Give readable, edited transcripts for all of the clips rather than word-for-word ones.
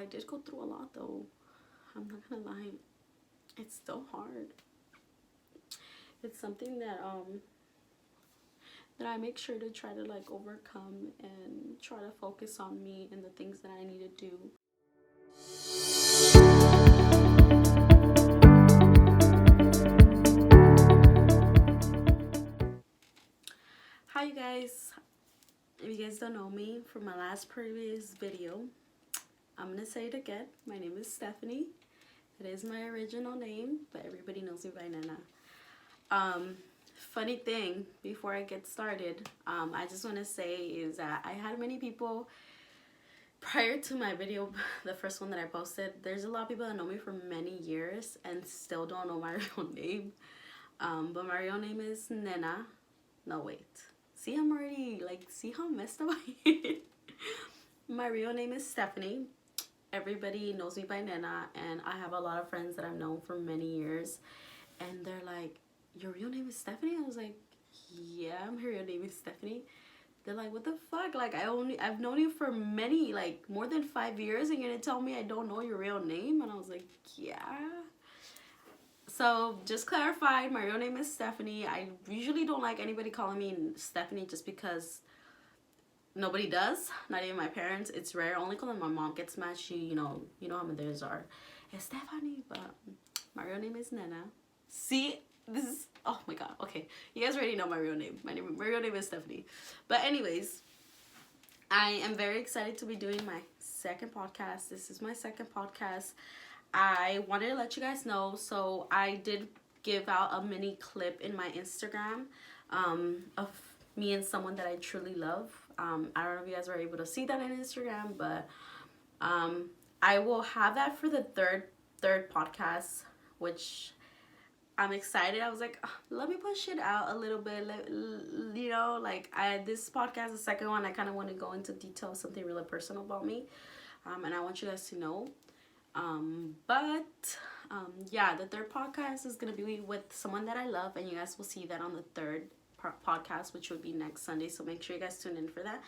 I did go through a lot though. I'm not gonna lie. It's still hard. It's something that I make sure to try to like overcome and try to focus on me and the things that I need to do. Hi you guys. If you guys don't know me from my last previous video, I'm gonna say it again. My name is Stephanie. It is my original name, but everybody knows me by Nana. Funny thing, before I get started, I just want to say is that I had many people prior to my video, the first one that I posted. There's a lot of people that know me for many years and still don't know my real name. But my real name is Nena. No, wait. See, I'm already, like, see how messed up I am? My real name is Stephanie. Everybody knows me by Nena, and I have a lot of friends that I've known for many years. And they're like, your real name is Stephanie? I was like, yeah, my real name is Stephanie. They're like, what the fuck? Like, I've known you for many, like, more than 5 years, and you're gonna tell me I don't know your real name? And I was like, yeah. So, just clarified, my real name is Stephanie. I usually don't like anybody calling me Stephanie just because nobody does. Not even my parents. It's rare. Only because my mom gets mad. She, you know how mothers are. It's Stephanie, but my real name is Nena. See, this is, oh my god. Okay, you guys already know my real name. My real name is Stephanie. But anyways, I am very excited to be doing my second podcast. This is my second podcast. I wanted to let you guys know. So I did give out a mini clip in my Instagram of me and someone that I truly love. I don't know if you guys were able to see that on Instagram, but I will have that for the third podcast, which I'm excited. I was like, oh, let me push it out a little bit. This podcast, the second one, I kind of want to go into detail of something really personal about me, and I want you guys to know. Yeah, the third podcast is gonna be with someone that I love, and you guys will see that on the third podcast, which would be next Sunday. So make sure you guys tune in for that.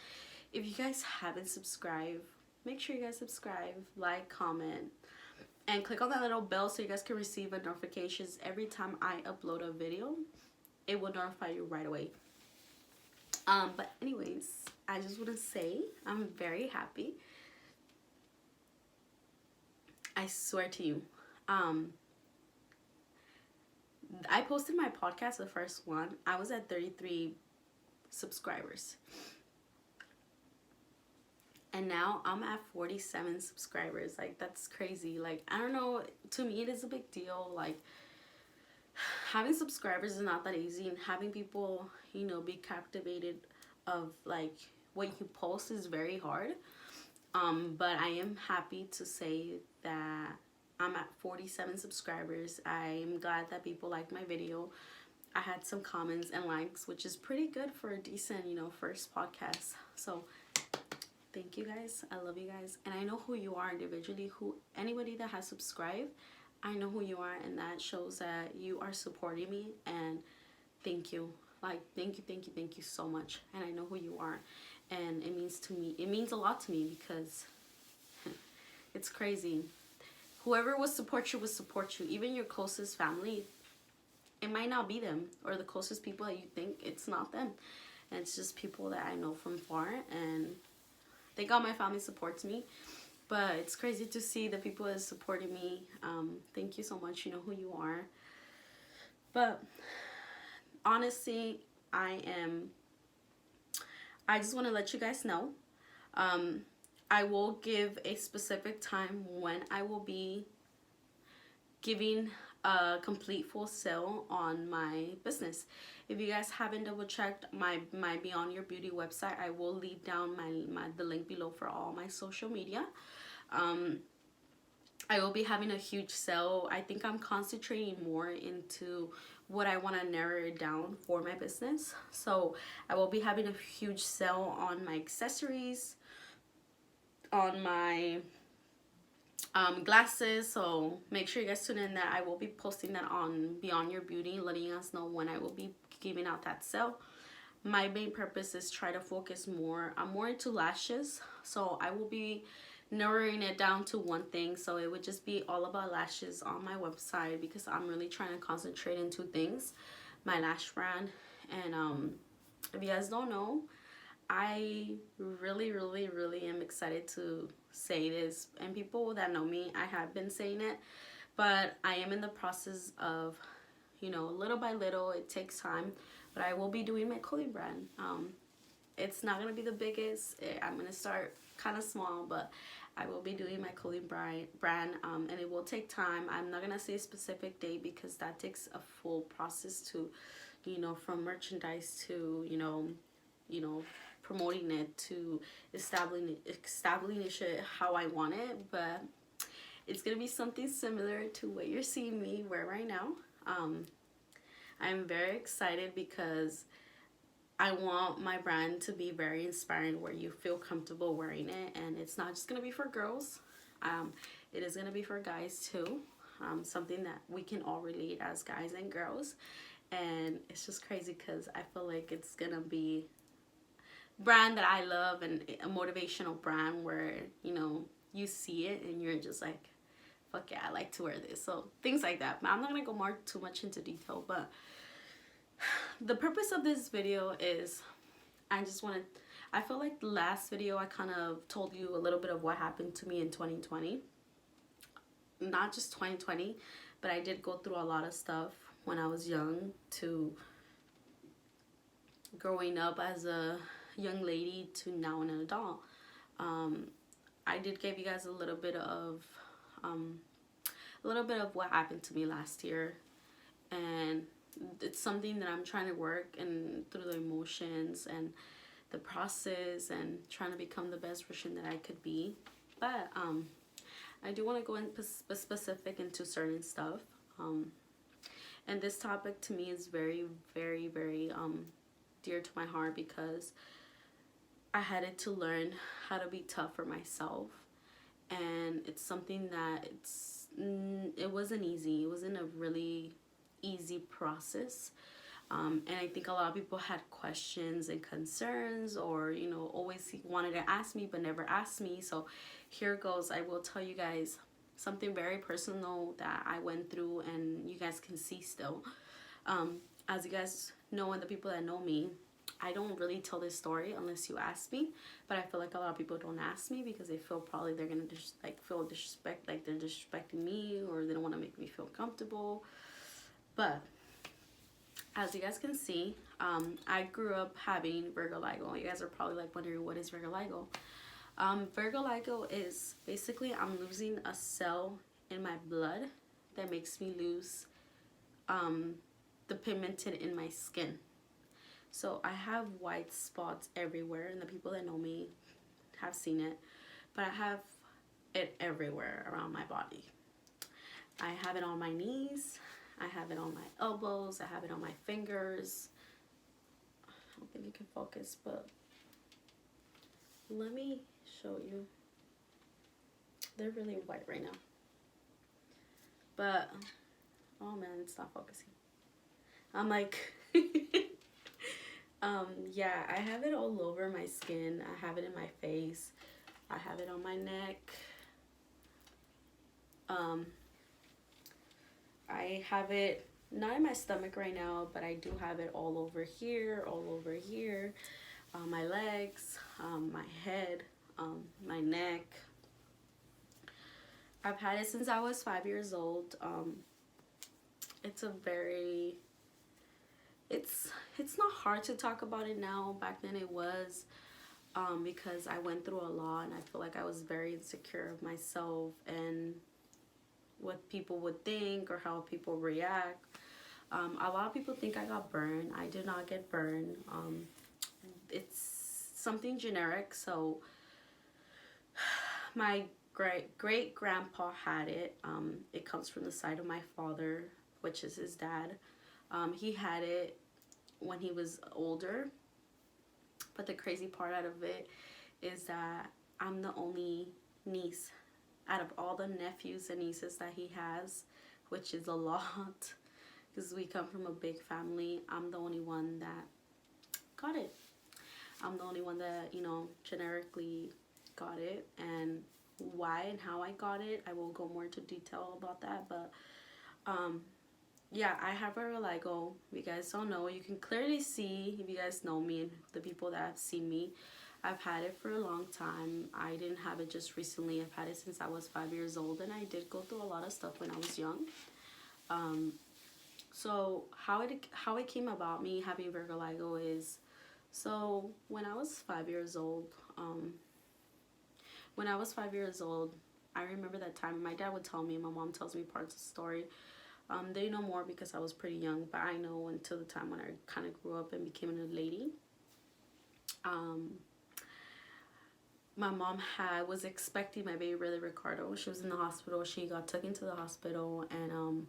If you guys haven't subscribed, make sure you guys subscribe, like, comment, and click on that little bell so you guys can receive notifications every time I upload a video. It will notify you right away. But anyways, I just want to say I'm very happy. I swear to you. I posted my podcast, the first one. I was at 33 subscribers. And now I'm at 47 subscribers. Like, that's crazy. Like, I don't know. To me, it is a big deal. Like, having subscribers is not that easy. And having people, be captivated of, like, what you post is very hard. But I am happy to say that I'm at 47 subscribers. I'm glad that people like my video. I had some comments and likes, which is pretty good for a decent, first podcast. So thank you guys. I love you guys. And I know who you are individually. Anybody that has subscribed, I know who you are, and that shows that you are supporting me. And thank you. Like, thank you so much. And I know who you are. And it means a lot to me, because it's crazy. Whoever will support you will support you. Even your closest family, it might not be them, or the closest people that you think, it's not them. And it's just people that I know from far, and thank God my family supports me. But it's crazy to see the people that are supporting me. Thank you so much. You know who you are. But honestly, I just want to let you guys know. I will give a specific time when I will be giving a complete full sale on my business. If you guys haven't double checked my Beyond Your Beauty website, I will leave down the link below for all my social media. I will be having a huge sale. I think I'm concentrating more into what I want to narrow it down for my business. So I will be having a huge sale on my accessories, on my glasses. So make sure you guys tune in. That I will be posting that on Beyond Your Beauty, letting us know when I will be giving out that sale. My main purpose is try to focus more. I'm more into lashes, so I will be narrowing it down to one thing. So it would just be all about lashes on my website, because I'm really trying to concentrate in two things: my lash brand, and if you guys don't know, I really am excited to say this, and people that know me, I have been saying it, but I am in the process of, you know, little by little, it takes time, but I will be doing my clothing brand. It's not gonna be the biggest. I'm gonna start kind of small, but I will be doing my clothing brand, and it will take time. I'm not gonna say a specific date because that takes a full process to, you know, from merchandise to, you know, promoting it to establishing it how I want it. But it's gonna be something similar to what you're seeing me wear right now. I'm very excited because I want my brand to be very inspiring, where you feel comfortable wearing it, and it's not just gonna be for girls. It is gonna be for guys too. Something that we can all relate as guys and girls, and it's just crazy because I feel like it's gonna be brand that I love, and a motivational brand where, you know, you see it and you're just like, fuck yeah, I like to wear this. So things like that. But I'm not gonna go too much into detail, but the purpose of this video is I feel like the last video I kind of told you a little bit of what happened to me in 2020. Not just 2020, but I did go through a lot of stuff when I was young, to growing up as a young lady to now an adult. I did give you guys a little bit of what happened to me last year, and it's something that I'm trying to work and through the emotions and the process, and trying to become the best version that I could be. But I do want to go in specific into certain stuff, and this topic to me is very dear to my heart, because I had to learn how to be tough for myself, and it's something that it wasn't easy. It wasn't a really easy process, and I think a lot of people had questions and concerns, or, you know, always wanted to ask me but never asked me. So here goes. I will tell you guys something very personal that I went through, and you guys can see still. As you guys know, and the people that know me, I don't really tell this story unless you ask me, but I feel like a lot of people don't ask me because they feel probably they're gonna just feel disrespect, like they're disrespecting me, or they don't want to make me feel comfortable. But as you guys can see, I grew up having Vitiligo. You guys are probably like wondering, what is Vitiligo? Vitiligo is basically I'm losing a cell in my blood that makes me lose the pigmented in my skin. So I have white spots everywhere, and the people that know me have seen it, but I have it everywhere around my body. I have it on my knees, I have it on my elbows, I have it on my fingers. I don't think you can focus, but let me show you. They're really white right now. But, oh man, it's not focusing. I'm like... yeah, I have it all over my skin. I have it in my face. I have it on my neck. I have it not in my stomach right now, but I do have it all over here, my legs, my head, my neck. I've had it since I was 5 years old. It's not hard to talk about it now. Back then it was, because I went through a lot, and I feel like I was very insecure of myself and what people would think or how people react. A lot of people think I got burned. I did not get burned. It's something generic. So my great grandpa had it. It comes from the side of my father, which is his dad. He had it when he was older, but the crazy part out of it is that I'm the only niece out of all the nephews and nieces that he has, which is a lot because we come from a big family. I'm the only one that got it. I'm the only one that, you know, generically got it, and why and how I got it. I will go more into detail about that, but yeah, I have vitiligo. If you guys don't know, you can clearly see, if you guys know me and the people that have seen me, I've had it for a long time. I didn't have it just recently. I've had it since I was 5 years old, and I did go through a lot of stuff when I was young. So how it came about me having vitiligo is, so when I was 5 years old, when I was 5 years old, I remember that time my dad would tell me, my mom tells me parts of the story. They know more because I was pretty young, but I know until the time when I kind of grew up and became a lady. My mom was expecting my baby brother Ricardo. She was in the hospital. She got taken to the hospital, and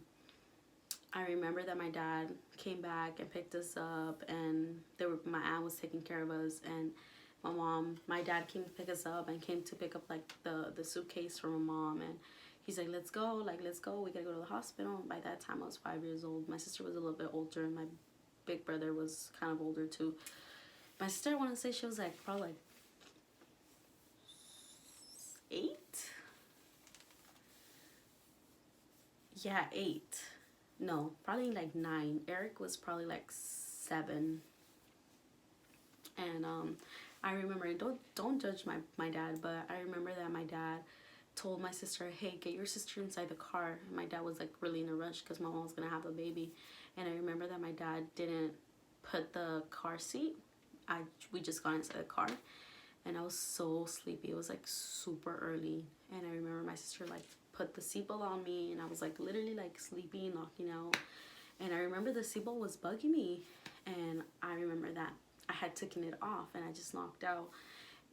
I remember that my dad came back and picked us up, and my aunt was taking care of us, and my dad came to pick us up and came to pick up like the suitcase from my mom, and he's like, let's go, we gotta go to the hospital. By that time I was 5 years old. My sister was a little bit older, and my big brother was kind of older too. My sister, I want to say she was like probably like 8. Yeah, 8. No, probably like 9. Eric was probably like 7. And I remember, don't judge my dad, but I remember that my dad told my sister, hey, get your sister inside the car. And my dad was like really in a rush because my mom was gonna have a baby. And I remember that my dad didn't put the car seat. We just got inside the car, and I was so sleepy. It was like super early, and I remember my sister like put the seatbelt on me, and I was like literally like sleepy, knocking out. And I remember the seatbelt was bugging me, and I remember that I had taken it off, and I just knocked out.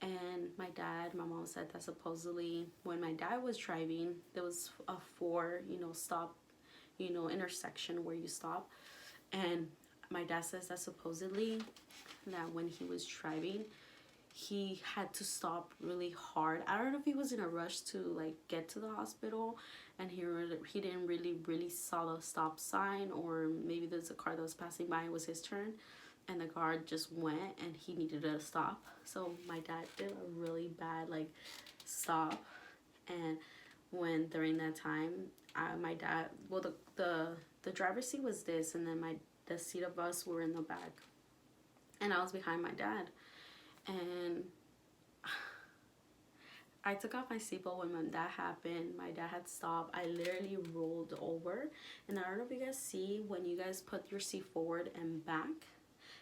And my mom said that supposedly when my dad was driving, there was a 4 stop, intersection where you stop, and my dad says that supposedly that when he was driving, he had to stop really hard. I don't know if he was in a rush to like get to the hospital, and he didn't really saw the stop sign, or maybe there's a car that was passing by, it was his turn, and the car just went and he needed to stop. So my dad did a really bad like stop, and when during that time, my dad, well, the driver's seat was this, and then the seat of us were in the back, and I was behind my dad. And I took off my seatbelt when that happened. My dad had stopped. I literally rolled over, and I don't know if you guys see, when you guys put your seat forward and back,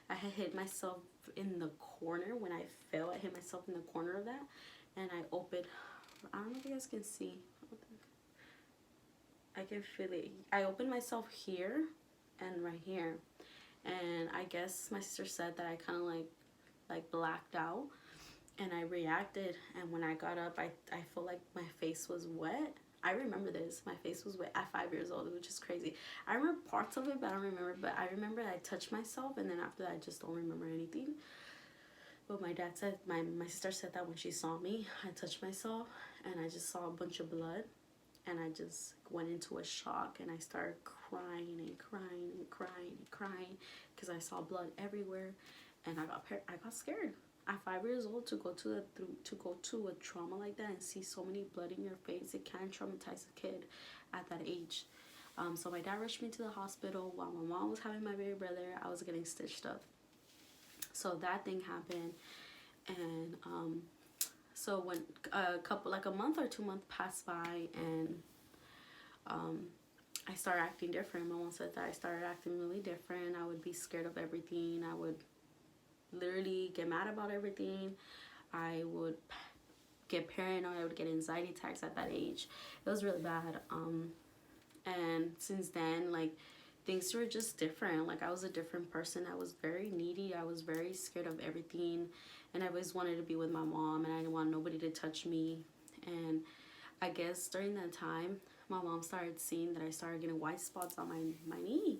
I had hit myself in the corner. When I fell, I hit myself in the corner of that, and I opened, I don't know if you guys can see, I can feel it. I opened myself here and right here, and I guess my sister said that I kind of like blacked out, and I reacted, and when I got up, I felt like my face was wet. I remember this. My face was wet at 5 years old, which is crazy. I remember parts of it, but I don't remember. But I remember I touched myself, and then after that, I just don't remember anything. But my dad said, my sister said that when she saw me, I touched myself, and I just saw a bunch of blood, and I just went into a shock, and I started crying and crying and crying and crying because I saw blood everywhere, and I got scared. At 5 years old, to go to a trauma like that and see so many blood in your face, it can traumatize a kid at that age. So my dad rushed me to the hospital while my mom was having my baby brother. I was getting stitched up. So that thing happened, and so when a month or 2 months passed by, and I started acting different. My mom said that I started acting really different. I would be scared of everything. I would literally get mad about everything. I would get paranoid. I would get anxiety attacks at that age. It was really bad. And since then, like, things were just different. Like, I was a different person. I was very needy. I was very scared of everything, and I always wanted to be with my mom, and I didn't want nobody to touch me. And I guess during that time, my mom started seeing that I started getting white spots on my knee,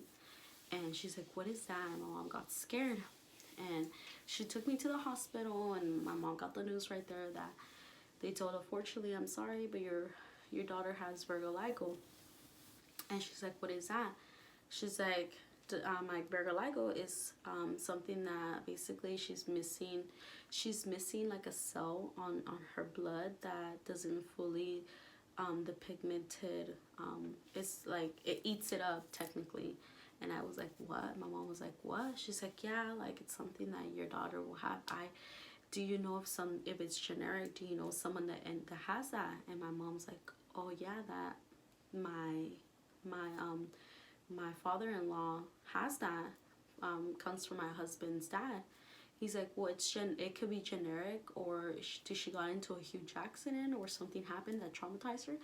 and she's like, what is that? And my mom got scared, and she took me to the hospital, and my mom got the news right there that they told her, fortunately, I'm sorry, but your daughter has vitiligo. And she's like, what is that? She's like, my vitiligo is something that basically she's missing like a cell on her blood that doesn't fully the pigmented it's like it eats it up technically. And I was like, what? My mom was like, what? She's like, yeah, like it's something that your daughter will have. Do you know if it's generic? Do you know someone that has that? And my mom's like, oh yeah, that my my father-in-law has that. Comes from my husband's dad. He's like, well, it could be generic, or she got into a huge accident or something happened that traumatized her.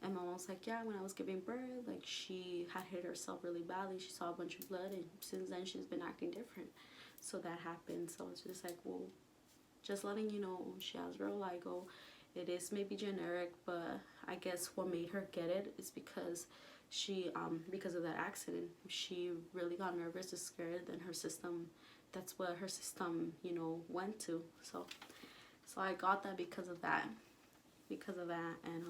And my mom's like, yeah, when I was giving birth, like she had hit herself really badly. She saw a bunch of blood, and since then she's been acting different. So that happened. So it's just like, well, just letting you know, she has vitiligo. It is maybe generic, but I guess what made her get it is because because of that accident, she really got nervous and scared. Then her system, that's what her system, went to. So I got that because of that. And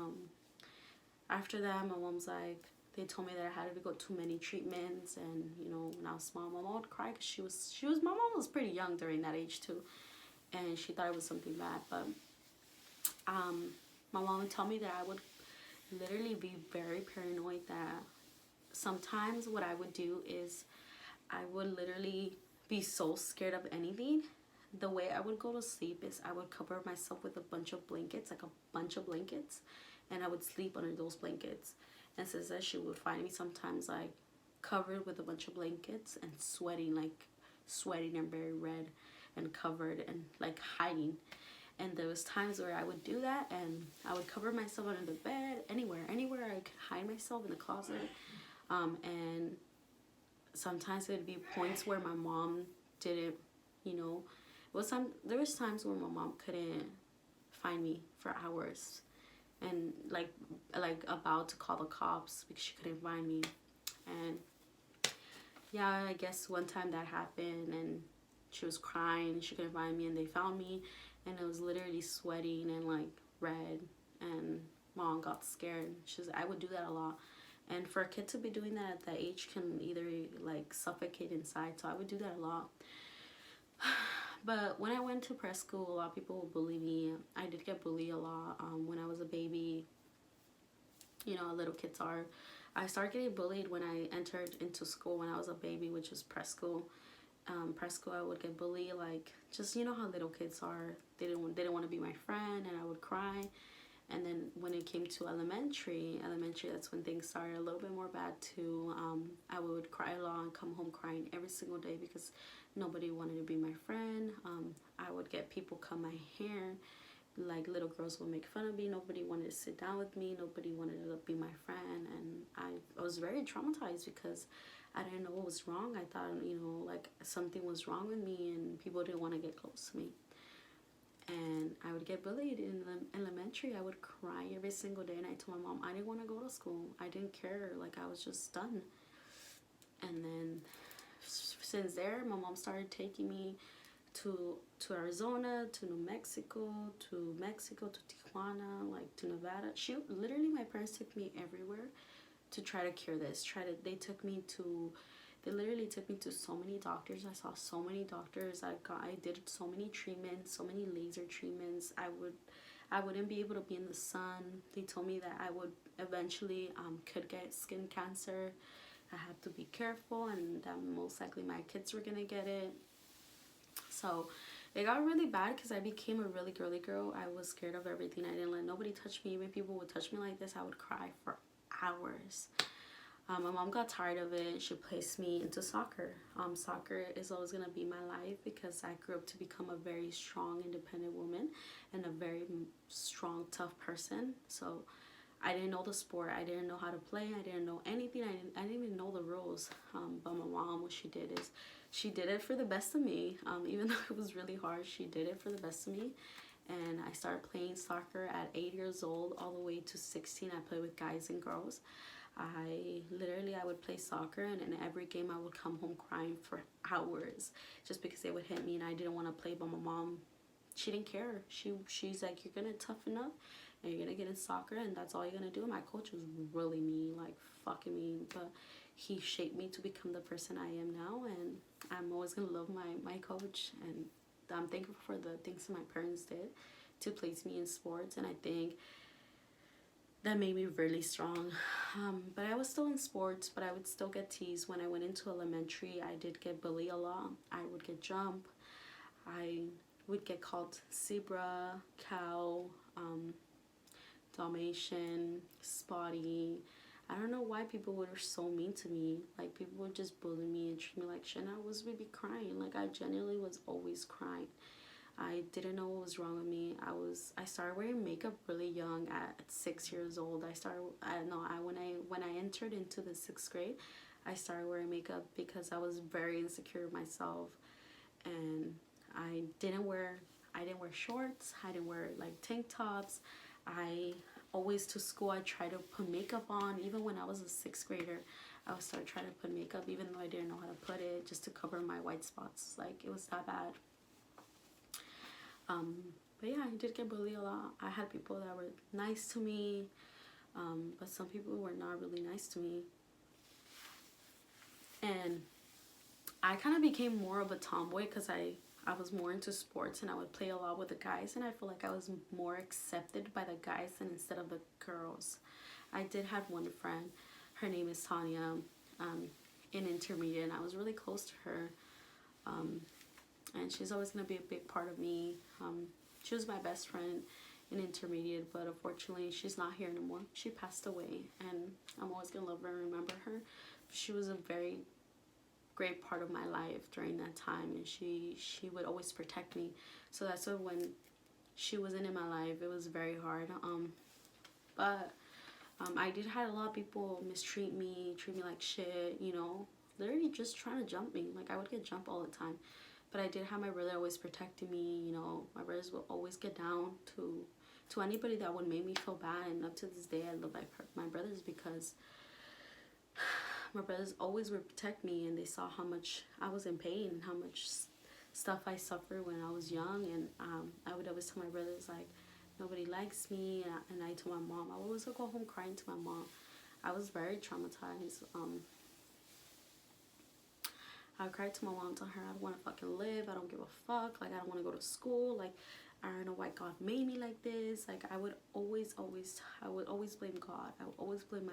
after that, my mom's like, they told me that I had to go too many treatments. And when I was small, my mom would cry because my mom was pretty young during that age too, and she thought it was something bad. But my mom would tell me that I would literally be very paranoid, that sometimes what I would do is I would literally be so scared of anything. The way I would go to sleep is I would cover myself with a bunch of blankets, and I would sleep under those blankets. And says that she would find me sometimes like covered with a bunch of blankets and sweating and very red and covered and like hiding. And there was times where I would do that, and I would cover myself under the bed, anywhere I could hide myself, in the closet. And sometimes it would be points where my mom didn't, there was times where my mom couldn't find me for hours, and like about to call the cops because she couldn't find me. And yeah, I guess one time that happened, and she was crying, she couldn't find me, and they found me, and it was literally sweating and like red, and mom got scared. I would do that a lot. And for a kid to be doing that at that age can either like suffocate inside, so I would do that a lot. But when I went to prep school, a lot of people would bully me. I did get bullied a lot when I was a baby. Little kids are. I started getting bullied when I entered into school when I was a baby, which was prep school. Prep school, I would get bullied, like, just how little kids are. They didn't want to be my friend, and I would cry. And then when it came to elementary, that's when things started a little bit more bad too. I would cry a lot and come home crying every single day because nobody wanted to be my friend. I would get people cut my hair. Like, little girls would make fun of me. Nobody wanted to sit down with me. Nobody wanted to be my friend. And I was very traumatized because I didn't know what was wrong. I thought, like something was wrong with me, and people didn't want to get close to me. And I would get bullied in elementary. I would cry every single day, and I told my mom I didn't want to go to school. I didn't care. Like, I was just done. And then since there, my mom started taking me to Arizona, to New Mexico, to Tijuana, like to Nevada. My parents took me everywhere to try to cure this. They literally took me to so many doctors. I saw so many doctors. I did so many treatments, so many laser treatments. I wouldn't be able to be in the sun. They told me that I would eventually could get skin cancer. I have to be careful, and that most likely my kids were gonna get it. So it got really bad because I became a really girly girl. I was scared of everything. I didn't let nobody touch me. When people would touch me like this, I would cry for hours. My mom got tired of it, and she placed me into soccer. Soccer is always going to be my life because I grew up to become a very strong, independent woman and a very strong, tough person. So I didn't know the sport. I didn't know how to play. I didn't know anything. I didn't even know the rules. But my mom, what she did is she did it for the best of me. Even though it was really hard, she did it for the best of me. And I started playing soccer at 8 years old all the way to 16. I played with guys and girls. I would play soccer, and in every game I would come home crying for hours just because they would hit me and I didn't want to play. But my mom, she didn't care. She's like, you're gonna toughen up, and you're gonna get in soccer, and that's all you're gonna do. My coach was really mean, like fucking mean, but he shaped me to become the person I am now, and I'm always gonna love my coach, and I'm thankful for the things that my parents did to place me in sports, and I think that made me really strong. But I was still in sports, but I would still get teased. When I went into elementary, I did get bullied a lot. I would get jumped. I would get called zebra, cow, Dalmatian, spotty. I don't know why people were so mean to me. Like, people would just bully me and treat me like shit, and I was really crying. Like, I genuinely was always crying. I didn't know what was wrong with me. I started wearing makeup really young at 6 years old. When I entered into the 6th grade, I started wearing makeup because I was very insecure of myself, and I didn't wear shorts. I didn't wear like tank tops. I always to school I tried to put makeup on. Even when I was a 6th grader, I would start trying to put makeup even though I didn't know how to put it, just to cover my white spots. Like, it was that bad. But yeah, I did get bullied a lot. I had people that were nice to me, but some people were not really nice to me. And I kind of became more of a tomboy because I was more into sports, and I would play a lot with the guys, and I feel like I was more accepted by the guys than instead of the girls. I did have one friend, her name is Tanya, in intermediate, and I was really close to her, and she's always going to be a big part of me. She was my best friend in intermediate, but unfortunately she's not here anymore. She passed away, and I'm always going to love her and remember her. She was a very great part of my life during that time, and she would always protect me. So that's why when she wasn't in my life, it was very hard. But I did have a lot of people mistreat me, treat me like shit, you know, literally just trying to jump me. Like, I would get jumped all the time. But I did have my brother always protecting me, you know. My brothers will always get down to anybody that would make me feel bad, and up to this day I love my brothers because my brothers always would protect me, and they saw how much I was in pain and how much stuff I suffered when I was young. And I would always tell my brothers, like, nobody likes me, and I told my mom, I would always go home crying to my mom. I was very traumatized. I would cry to my mom, tell her I don't want to fucking live, I don't give a fuck, like, I don't want to go to school, like, I don't know why God made me like this. Like, I would always blame God. I would always blame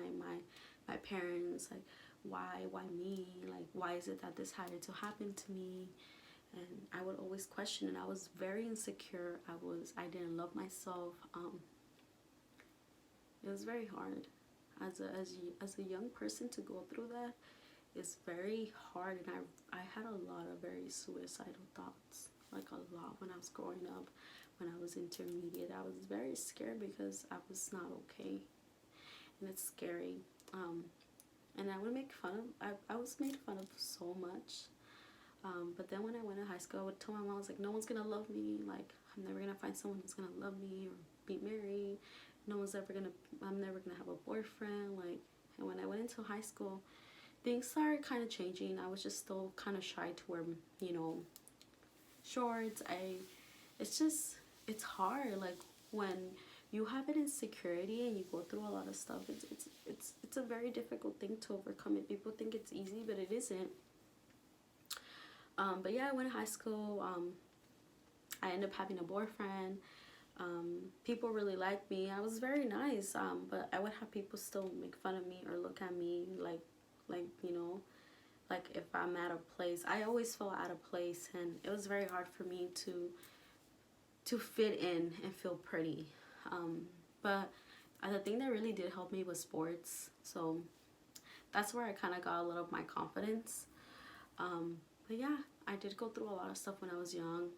my parents, like, why me, like, why is it that this had to happen to me? And I would always question, and I was very insecure. I didn't love myself. It was very hard as a young person to go through that. It's very hard, and I had a lot of very suicidal thoughts, like a lot when I was growing up. When I was intermediate, I was very scared because I was not okay, and it's scary. And I would make fun of, I was made fun of so much. But then when I went to high school, I would tell my mom, I was like, no one's gonna love me. Like, I'm never gonna find someone who's gonna love me or be married. I'm never gonna have a boyfriend. Like, and when I went into high school, things started kind of changing. I was just still kind of shy to wear, you know, shorts. It's hard. Like, when you have an insecurity and you go through a lot of stuff, it's a very difficult thing to overcome it. People think it's easy, but it isn't. But yeah, I went to high school. I ended up having a boyfriend. People really liked me. I was very nice. But I would have people still make fun of me or look at me like, you know, like if I'm out of place. I always felt out of place, and it was very hard for me to fit in and feel pretty. But the thing that really did help me was sports. So that's where I kind of got a lot of my confidence. But yeah, I did go through a lot of stuff when I was young.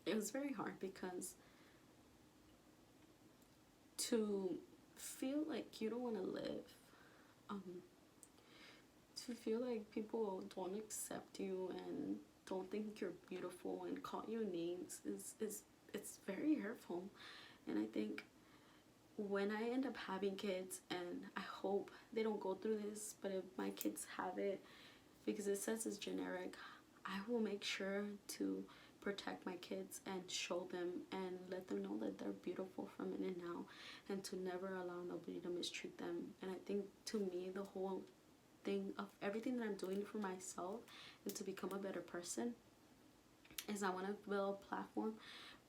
It was very hard because to feel like you don't want to live, to feel like people don't accept you and don't think you're beautiful and call you names it's very hurtful. And I think when I end up having kids, and I hope they don't go through this, but if my kids have it, because it says it's generic, I will make sure to protect my kids and show them and let them know that they're beautiful from in and out, and to never allow nobody to mistreat them. And I think, to me, the whole thing of everything that I'm doing for myself and to become a better person is I want to build a platform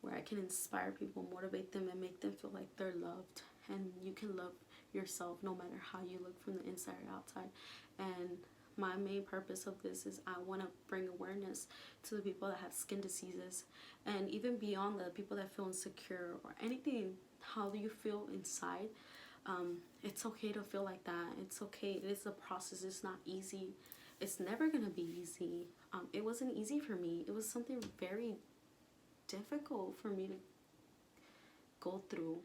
where I can inspire people, motivate them, and make them feel like they're loved. And you can love yourself no matter how you look from the inside or outside. And my main purpose of this is I want to bring awareness to the people that have skin diseases, and even beyond the people that feel insecure or anything, how do you feel inside. It's okay to feel like that. It's okay. It is a process. It's not easy. It's never going to be easy. It wasn't easy for me. It was something very difficult for me to go through.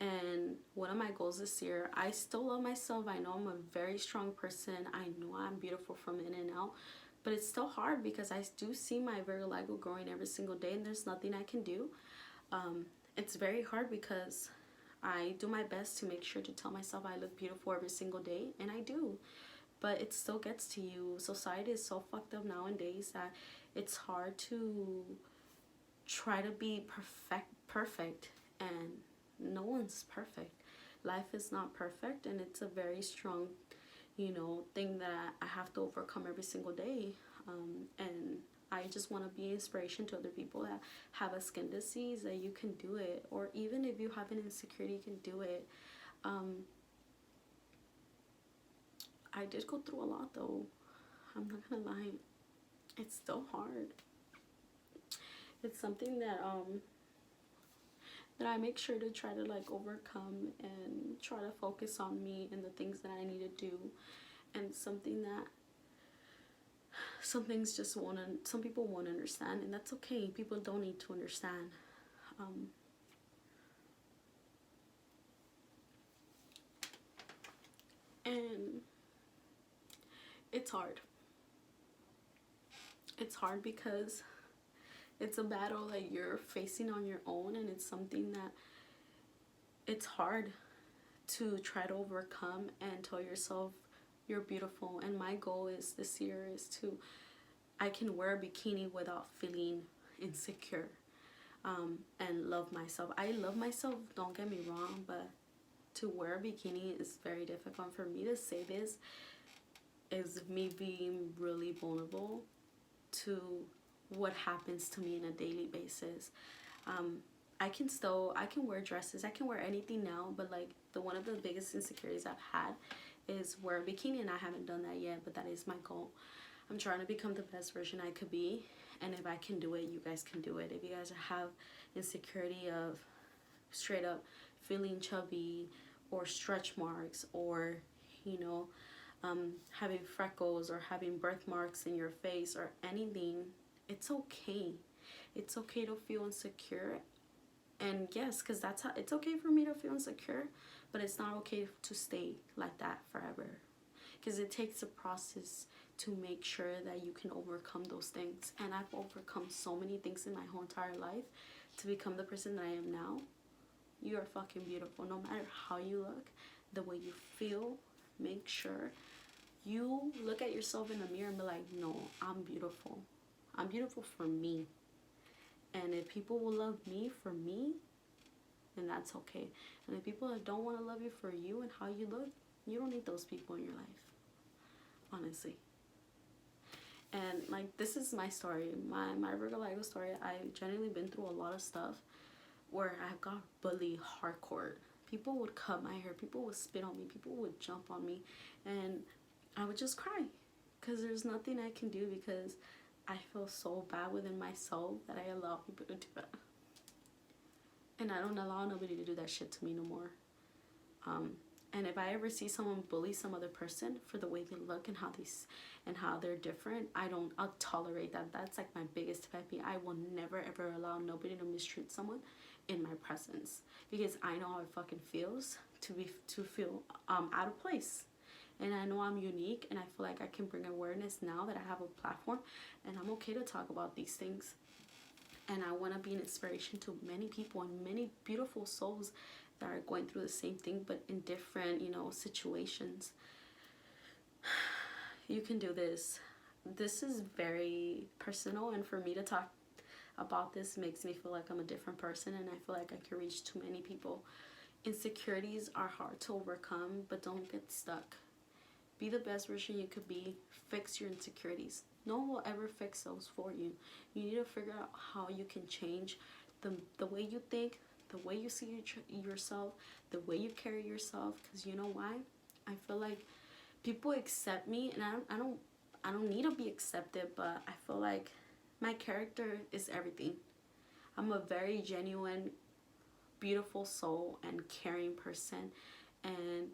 And one of my goals this year, I still love myself. I know I'm a very strong person. I know I'm beautiful from in and out. But it's still hard because I do see my vitiligo growing every single day, and there's nothing I can do. It's very hard because I do my best to make sure to tell myself I look beautiful every single day, and I do. But it still gets to you. Society is so fucked up nowadays that it's hard to try to be perfect, and no one's perfect. Life is not perfect, and it's a very strong, thing that I have to overcome every single day. And I just want to be inspiration to other people that have a skin disease, that you can do it. Or even if you have an insecurity, you can do it. I did go through a lot, though. I'm not gonna lie. It's still hard. It's something that I make sure to try to overcome, and try to focus on me and the things that I need to do. And something that some people won't understand, and that's okay. People don't need to understand. And it's hard. It's hard because it's a battle that you're facing on your own, and it's something that it's hard to try to overcome and tell yourself you're beautiful. And my goal is this year is I can wear a bikini without feeling insecure, and love myself. I love myself, don't get me wrong, but to wear a bikini is very difficult. For me to say this is me being really vulnerable to what happens to me on a daily basis. I can wear dresses, I can wear anything now, but one of the biggest insecurities I've had is wear a bikini, and I haven't done that yet, but that is my goal. I'm trying to become the best version I could be, and if I can do it, you guys can do it. If you guys have insecurity of straight up feeling chubby, or stretch marks, or having freckles, or having birthmarks in your face, or anything, it's okay. It's okay to feel insecure. And yes, because it's okay for me to feel insecure, but it's not okay to stay like that forever, because it takes a process to make sure that you can overcome those things. And I've overcome so many things in my whole entire life to become the person that I am now. You are fucking beautiful, no matter how you look, the way you feel. Make sure you look at yourself in the mirror and be like, no, I'm beautiful. I'm beautiful for me. And if people will love me for me, then that's okay. And if people that don't want to love you for you and how you look, you don't need those people in your life, honestly. And this is my story, my vitiligo story. I've genuinely been through a lot of stuff where I got bullied hardcore. People would cut my hair, people would spit on me, people would jump on me, and I would just cry, because there's nothing I can do, because I feel so bad within myself that I allow people to do that. And I don't allow nobody to do that shit to me no more. And if I ever see someone bully some other person for the way they look and how they're different, I'll tolerate that. That's my biggest pet peeve. I will never ever allow nobody to mistreat someone in my presence, because I know how it fucking feels to feel out of place. And I know I'm unique, and I feel like I can bring awareness now that I have a platform, and I'm okay to talk about these things. And I want to be an inspiration to many people and many beautiful souls that are going through the same thing, but in different, situations. You can do this. This is very personal, and for me to talk about this makes me feel like I'm a different person, and I feel like I can reach too many people. Insecurities are hard to overcome, but don't get stuck. Be the best version you could be. Fix your insecurities. No one will ever fix those for you. You need to figure out how you can change the way you think, the way you see yourself, the way you carry yourself. Because you know why? I feel like people accept me, and I don't need to be accepted, but I feel like my character is everything. I'm a very genuine, beautiful soul and caring person, and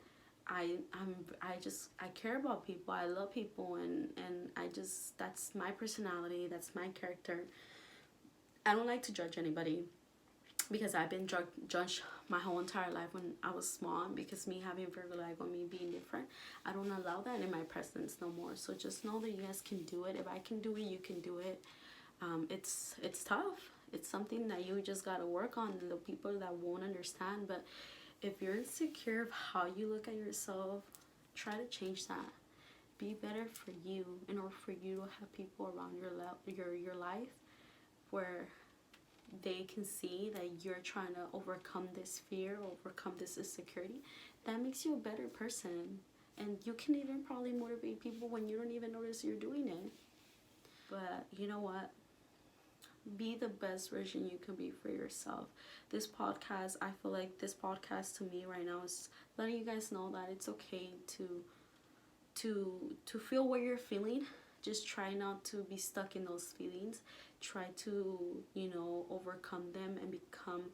I care about people. I love people, and that's my personality, that's my character. I don't like to judge anybody, because I've been judged my whole entire life when I was small, because me having vitiligo, me being different, I don't allow that in my presence no more. So just know that you guys can do it. If I can do it, you can do it. It's tough. It's something that you just gotta work on. The people that won't understand, but if you're insecure of how you look at yourself, try to change that. Be better for you, in order for you to have people around your life where they can see that you're trying to overcome this fear, overcome this insecurity. That makes you a better person, and you can even probably motivate people when you don't even notice you're doing it. But you know what? Be the best version you can be for yourself. This podcast, I feel like this podcast to me right now is letting you guys know that it's okay to feel what you're feeling. Just try not to be stuck in those feelings. Try to, overcome them and become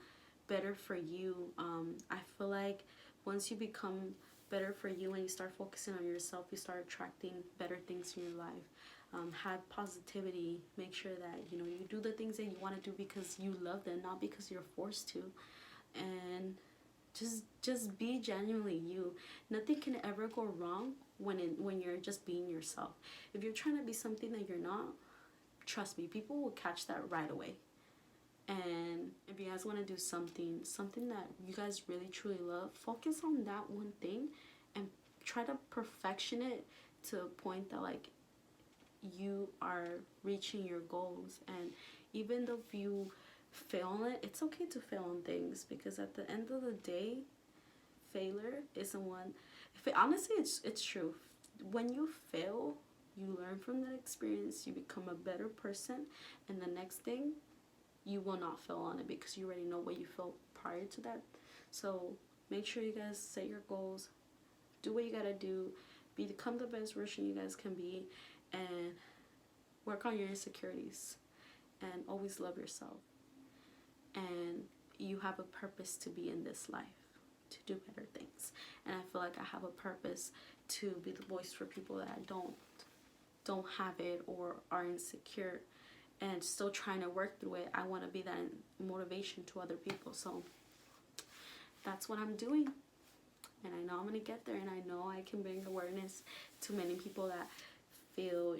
better for you. I feel like once you become better for you and you start focusing on yourself, you start attracting better things in your life. Have positivity. Make sure that you do the things that you want to do because you love them, not because you're forced to. And just be genuinely you. Nothing can ever go wrong when you're just being yourself. If you're trying to be something that you're not, trust me, people will catch that right away. And if you guys want to do something that you guys really truly love, focus on that one thing and try to perfection it to a point that you are reaching your goals. And even though if you fail on it, it's okay to fail on things, because at the end of the day, failure isn't one. Honestly, it's true. When you fail, you learn from that experience, you become a better person, and the next thing, you will not fail on it because you already know what you felt prior to that. So make sure you guys set your goals, do what you gotta do, become the best version you guys can be, and work on your insecurities, and always love yourself. And you have a purpose to be in this life, to do better things. And I feel like I have a purpose to be the voice for people that don't have it or are insecure and still trying to work through it. I want to be that motivation to other people. So that's what I'm doing. And I know I'm going to get there, and I know I can bring awareness to many people that feel,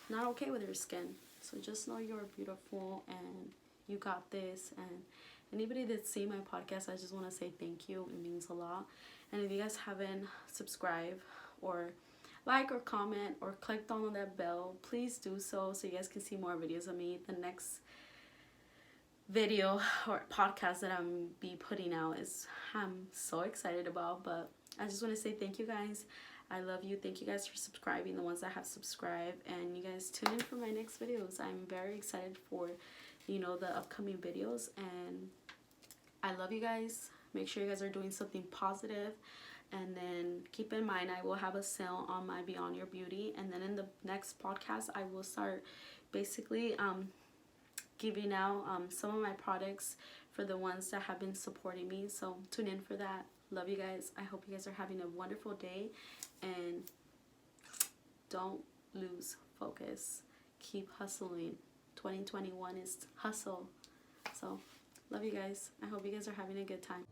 not okay with their skin. So just know you're beautiful and you got this. And anybody that's seen my podcast, I just want to say thank you. It means a lot. And if you guys haven't subscribed or like or comment or clicked on that bell, please do so you guys can see more videos of me. The next video or podcast that I'm be putting out I'm so excited about. But I just want to say thank you guys. I love you. Thank you guys for subscribing, the ones that have subscribed, and you guys tune in for my next videos. I'm very excited for the upcoming videos, and I love you guys. Make sure you guys are doing something positive. And then keep in mind, I will have a sale on my Beyond Your Beauty. And then in the next podcast, I will start basically giving out some of my products for the ones that have been supporting me. So tune in for that. Love you guys. I hope you guys are having a wonderful day. And don't lose focus. Keep hustling. 2021 is hustle. So love you guys. I hope you guys are having a good time.